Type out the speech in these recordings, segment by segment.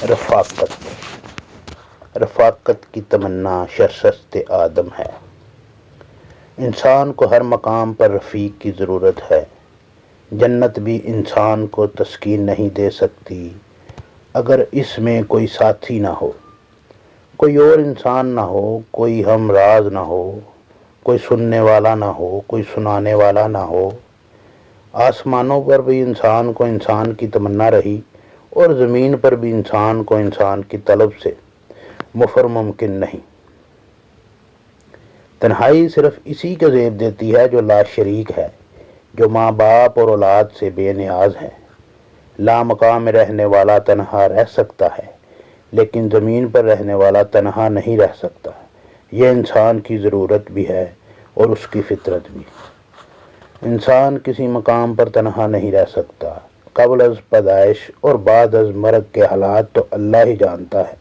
رفاقت رفاقت کی تمنا شرشست آدم ہے۔ انسان کو ہر مقام پر رفیق کی ضرورت ہے۔ جنت بھی انسان کو تسکین نہیں دے سکتی اگر اس میں کوئی ساتھی نہ ہو، کوئی اور انسان نہ ہو، کوئی ہم راز نہ ہو، کوئی سننے والا نہ ہو، کوئی سنانے والا نہ ہو۔ آسمانوں پر بھی انسان کو انسان کی تمنا رہی اور زمین پر بھی انسان کو انسان کی طلب سے مفر ممکن نہیں۔ تنہائی صرف اسی کو زیب دیتی ہے جو لا شریک ہے، جو ماں باپ اور اولاد سے بے نیاز ہے۔ لامقام میں رہنے والا تنہا رہ سکتا ہے، لیکن زمین پر رہنے والا تنہا نہیں رہ سکتا۔ یہ انسان کی ضرورت بھی ہے اور اس کی فطرت بھی۔ انسان کسی مقام پر تنہا نہیں رہ سکتا۔ قبل از پیدائش اور بعد از مرگ کے حالات تو اللہ ہی جانتا ہے،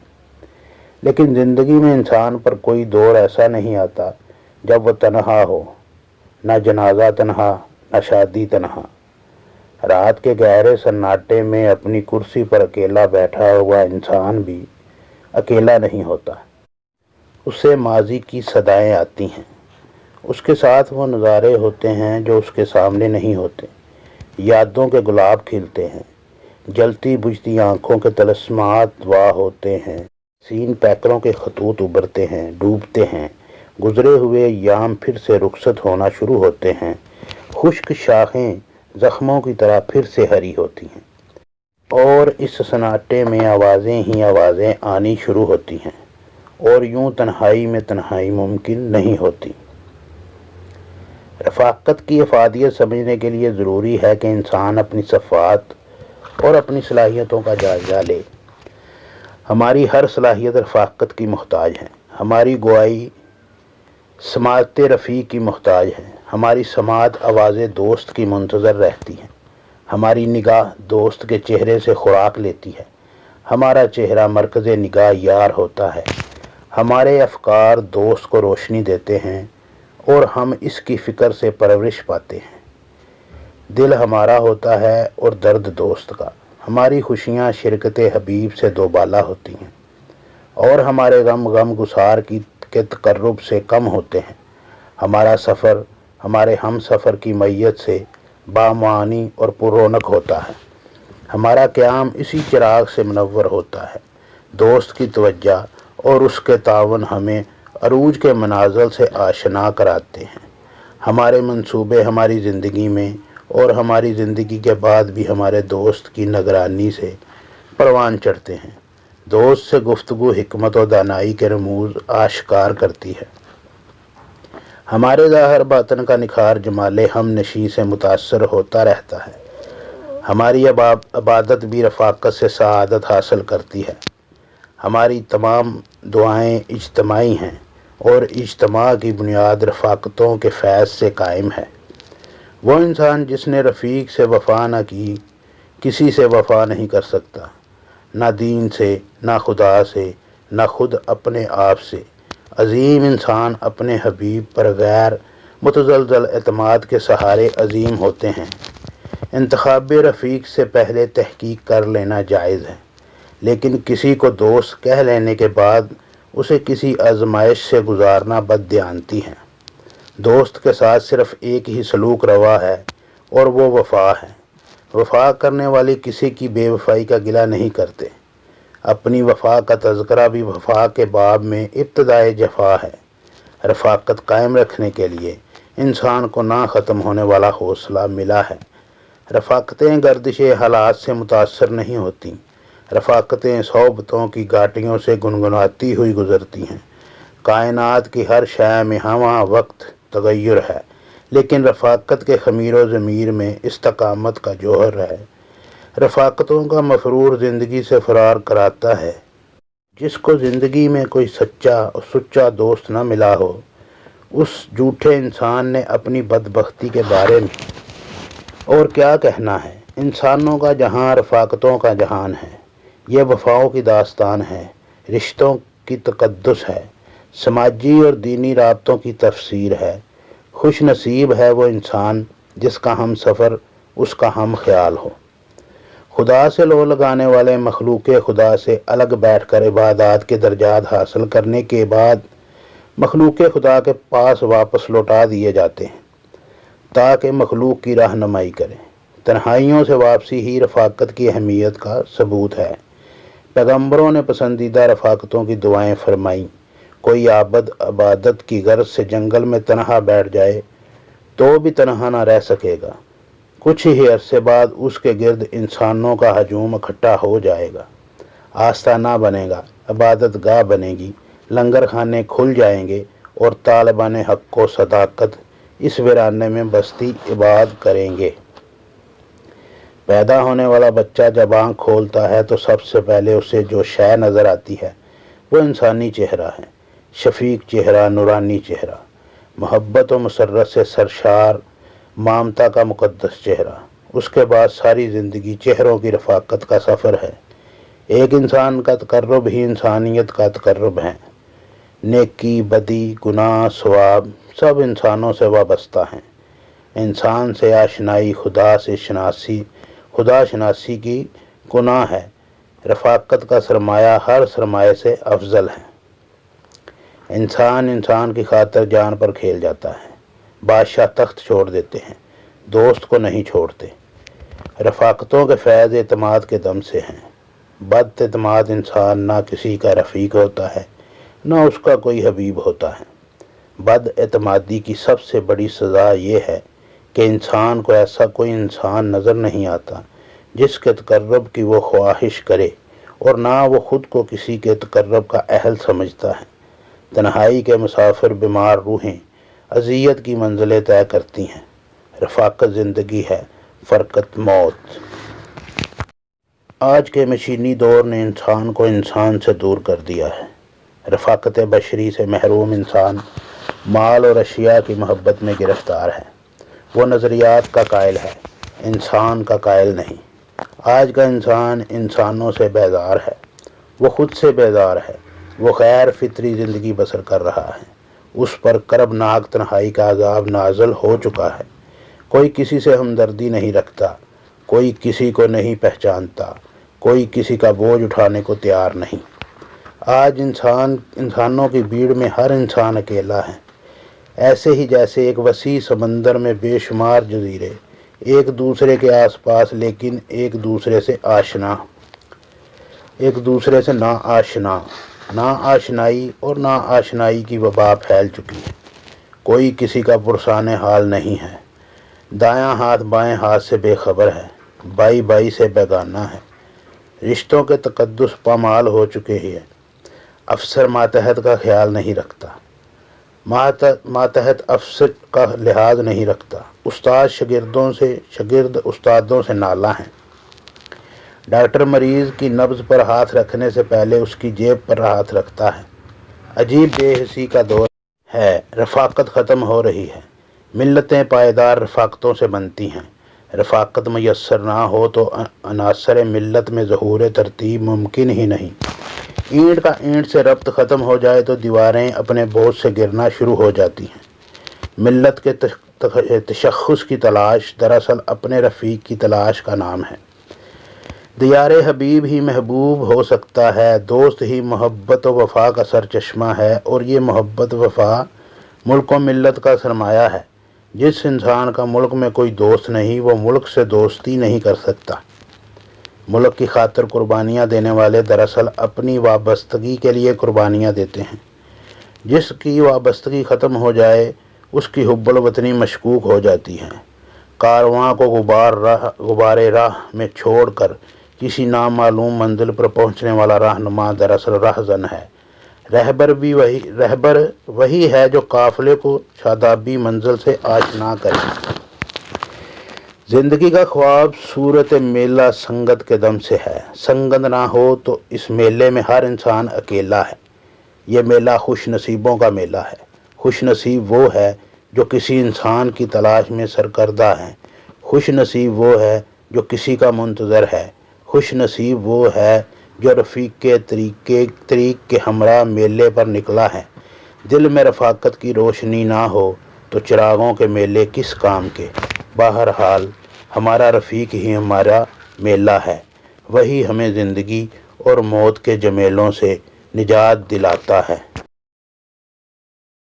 لیکن زندگی میں انسان پر کوئی دور ایسا نہیں آتا جب وہ تنہا ہو، نہ جنازہ تنہا، نہ شادی تنہا۔ رات کے گہرے سناٹے میں اپنی کرسی پر اکیلا بیٹھا ہوا انسان بھی اکیلا نہیں ہوتا۔ اسے ماضی کی صدائیں آتی ہیں، اس کے ساتھ وہ نظارے ہوتے ہیں جو اس کے سامنے نہیں ہوتے۔ یادوں کے گلاب کھلتے ہیں، جلتی بجھتی آنکھوں کے طلسمات واہ ہوتے ہیں، سین پیکروں کے خطوط ابھرتے ہیں، ڈوبتے ہیں، گزرے ہوئے ایام پھر سے رخصت ہونا شروع ہوتے ہیں، خشک شاخیں زخموں کی طرح پھر سے ہری ہوتی ہیں، اور اس سناٹے میں آوازیں ہی آوازیں آنی شروع ہوتی ہیں، اور یوں تنہائی میں تنہائی ممکن نہیں ہوتی۔ رفاقت کی افادیت سمجھنے کے لیے ضروری ہے کہ انسان اپنی صفات اور اپنی صلاحیتوں کا جائزہ لے۔ ہماری ہر صلاحیت رفاقت کی محتاج ہے۔ ہماری گواہی سماعت رفیق کی محتاج ہے۔ ہماری سماعت آواز دوست کی منتظر رہتی ہے۔ ہماری نگاہ دوست کے چہرے سے خوراک لیتی ہے۔ ہمارا چہرہ مرکز نگاہ یار ہوتا ہے۔ ہمارے افکار دوست کو روشنی دیتے ہیں اور ہم اس کی فکر سے پرورش پاتے ہیں۔ دل ہمارا ہوتا ہے اور درد دوست کا۔ ہماری خوشیاں شرکت حبیب سے دوبالا ہوتی ہیں، اور ہمارے غم گسار کے تقرب سے کم ہوتے ہیں۔ ہمارا سفر ہمارے ہم سفر کی میت سے بامعنی اور پر رونق ہوتا ہے۔ ہمارا قیام اسی چراغ سے منور ہوتا ہے۔ دوست کی توجہ اور اس کے تعاون ہمیں عروج کے منازل سے آشنا کراتے ہیں۔ ہمارے منصوبے ہماری زندگی میں اور ہماری زندگی کے بعد بھی ہمارے دوست کی نگرانی سے پروان چڑھتے ہیں۔ دوست سے گفتگو حکمت و دانائی کے رموز آشکار کرتی ہے۔ ہمارے ظاہر باطن کا نکھار جمال ہم نشیں سے متاثر ہوتا رہتا ہے۔ ہماری عبادت بھی رفاقت سے سعادت حاصل کرتی ہے۔ ہماری تمام دعائیں اجتماعی ہیں، اور اجتماع کی بنیاد رفاقتوں کے فیض سے قائم ہے۔ وہ انسان جس نے رفیق سے وفا نہ کی، کسی سے وفا نہیں کر سکتا، نہ دین سے، نہ خدا سے، نہ خود اپنے آپ سے۔ عظیم انسان اپنے حبیب پر غیر متزلزل اعتماد کے سہارے عظیم ہوتے ہیں۔ انتخاب رفیق سے پہلے تحقیق کر لینا جائز ہے، لیکن کسی کو دوست کہہ لینے کے بعد اسے کسی آزمائش سے گزارنا بددیانتی ہے۔ دوست کے ساتھ صرف ایک ہی سلوک روا ہے، اور وہ وفا ہے۔ وفا کرنے والے کسی کی بے وفائی کا گلہ نہیں کرتے۔ اپنی وفا کا تذکرہ بھی وفا کے باب میں ابتدائے جفا ہے۔ رفاقت قائم رکھنے کے لیے انسان کو نہ ختم ہونے والا حوصلہ ملا ہے۔ رفاقتیں گردش حالات سے متاثر نہیں ہوتیں۔ رفاقتیں صحبتوں کی گھاٹیوں سے گنگناتی ہوئی گزرتی ہیں۔ کائنات کی ہر شے میں ہمہ وقت تغیر ہے، لیکن رفاقت کے خمیر و ضمیر میں استقامت کا جوہر ہے۔ رفاقتوں کا مفرور زندگی سے فرار کراتا ہے۔ جس کو زندگی میں کوئی سچا اور سچا دوست نہ ملا ہو، اس جھوٹے انسان نے اپنی بدبختی کے بارے میں اور کیا کہنا ہے۔ انسانوں کا جہاں رفاقتوں کا جہان ہے۔ یہ وفاؤں کی داستان ہے، رشتوں کی تقدس ہے، سماجی اور دینی رابطوں کی تفسیر ہے۔ خوش نصیب ہے وہ انسان جس کا ہم سفر اس کا ہم خیال ہو۔ خدا سے لو لگانے والے مخلوق خدا سے الگ بیٹھ کر عبادات کے درجات حاصل کرنے کے بعد مخلوق خدا کے پاس واپس لوٹا دیے جاتے ہیں تاکہ مخلوق کی رہنمائی کریں۔ تنہائیوں سے واپسی ہی رفاقت کی اہمیت کا ثبوت ہے۔ پیغمبروں نے پسندیدہ رفاقتوں کی دعائیں فرمائیں۔ کوئی عابد عبادت کی غرض سے جنگل میں تنہا بیٹھ جائے تو بھی تنہا نہ رہ سکے گا۔ کچھ ہی عرصے بعد اس کے گرد انسانوں کا ہجوم اکٹھا ہو جائے گا، آستانہ بنے گا، عبادت گاہ بنے گی، لنگر خانے کھل جائیں گے اور طالبان حق و صداقت اس ویرانے میں بستی عباد کریں گے۔ پیدا ہونے والا بچہ جب آنکھ کھولتا ہے تو سب سے پہلے اسے جو شے نظر آتی ہے وہ انسانی چہرہ ہے، شفیق چہرہ، نورانی چہرہ، محبت و مسرت سے سرشار، مامتا کا مقدس چہرہ۔ اس کے بعد ساری زندگی چہروں کی رفاقت کا سفر ہے۔ ایک انسان کا تقرب ہی انسانیت کا تقرب ہے۔ نیکی، بدی، گناہ، ثواب سب انسانوں سے وابستہ ہیں۔ انسان سے آشنائی خدا شناسی کی گناہ ہے۔ رفاقت کا سرمایہ ہر سرمایہ سے افضل ہے۔ انسان کی خاطر جان پر کھیل جاتا ہے۔ بادشاہ تخت چھوڑ دیتے ہیں، دوست کو نہیں چھوڑتے۔ رفاقتوں کے فیض اعتماد کے دم سے ہیں۔ بد اعتماد انسان نہ کسی کا رفیق ہوتا ہے نہ اس کا کوئی حبیب ہوتا ہے۔ بد اعتمادی کی سب سے بڑی سزا یہ ہے کہ انسان کو ایسا کوئی انسان نظر نہیں آتا جس کے تقرب کی وہ خواہش کرے، اور نہ وہ خود کو کسی کے تقرب کا اہل سمجھتا ہے۔ تنہائی کے مسافر بیمار روحیں اذیت کی منزلیں طے کرتی ہیں۔ رفاقت زندگی ہے، فرقت موت۔ آج کے مشینی دور نے انسان کو انسان سے دور کر دیا ہے۔ رفاقت بشری سے محروم انسان مال اور اشیاء کی محبت میں گرفتار ہے۔ وہ نظریات کا قائل ہے، انسان کا قائل نہیں۔ آج کا انسان انسانوں سے بیزار ہے، وہ خود سے بیزار ہے۔ وہ غیر فطری زندگی بسر کر رہا ہے۔ اس پر کربناک تنہائی کا عذاب نازل ہو چکا ہے۔ کوئی کسی سے ہمدردی نہیں رکھتا، کوئی کسی کو نہیں پہچانتا، کوئی کسی کا بوجھ اٹھانے کو تیار نہیں۔ آج انسانوں کی بھیڑ میں ہر انسان اکیلا ہے، ایسے ہی جیسے ایک وسیع سمندر میں بے شمار جزیرے، ایک دوسرے کے آس پاس لیکن ایک دوسرے سے نا آشنا۔ نا آشنائی اور نا آشنائی کی وبا پھیل چکی ہے۔ کوئی کسی کا پرسان حال نہیں ہے۔ دایاں ہاتھ بائیں ہاتھ سے بے خبر ہے، بائی بائی سے بیگانہ ہے۔ رشتوں کے تقدس پامال ہو چکے ہیں۔ افسر ماتحت کا خیال نہیں رکھتا، ماتحت افسر کا لحاظ نہیں رکھتا۔ استاد شاگرد استادوں سے نالاں ہیں۔ ڈاکٹر مریض کی نبض پر ہاتھ رکھنے سے پہلے اس کی جیب پر ہاتھ رکھتا ہے۔ عجیب بے حسی کا دور ہے۔ رفاقت ختم ہو رہی ہے۔ ملتیں پائیدار رفاقتوں سے بنتی ہیں۔ رفاقت میسر نہ ہو تو عناصر ملت میں ظہور ترتیب ممکن ہی نہیں۔ اینٹ کا اینٹ سے ربط ختم ہو جائے تو دیواریں اپنے بوجھ سے گرنا شروع ہو جاتی ہیں۔ ملت کے تشخص کی تلاش دراصل اپنے رفیق کی تلاش کا نام ہے۔ دیار حبیب ہی محبوب ہو سکتا ہے، دوست ہی محبت و وفا کا سرچشمہ ہے، اور یہ محبت وفا ملک و ملت کا سرمایہ ہے۔ جس انسان کا ملک میں کوئی دوست نہیں وہ ملک سے دوستی نہیں کر سکتا۔ ملک کی خاطر قربانیاں دینے والے دراصل اپنی وابستگی کے لیے قربانیاں دیتے ہیں۔ جس کی وابستگی ختم ہو جائے اس کی حب الوطنی مشکوک ہو جاتی ہے۔ کارواں کو غبار راہ میں چھوڑ کر کسی نامعلوم منزل پر پہنچنے والا رہنما دراصل راہزن ہے۔ رہبر وہی ہے جو قافلے کو شادابی منزل سے آشنا کرے۔ زندگی کا خواب صورت میلہ سنگت کے دم سے ہے۔ سنگت نہ ہو تو اس میلے میں ہر انسان اکیلا ہے۔ یہ میلہ خوش نصیبوں کا میلہ ہے۔ خوش نصیب وہ ہے جو کسی انسان کی تلاش میں سرکردہ ہے۔ خوش نصیب وہ ہے جو کسی کا منتظر ہے۔ خوش نصیب وہ ہے جو رفیق کے طریق کے ہمراہ میلے پر نکلا ہے۔ دل میں رفاقت کی روشنی نہ ہو تو چراغوں کے میلے کس کام کے؟ بہرحال ہمارا رفیق ہی ہمارا میلہ ہے۔ وہی ہمیں زندگی اور موت کے جمیلوں سے نجات دلاتا ہے۔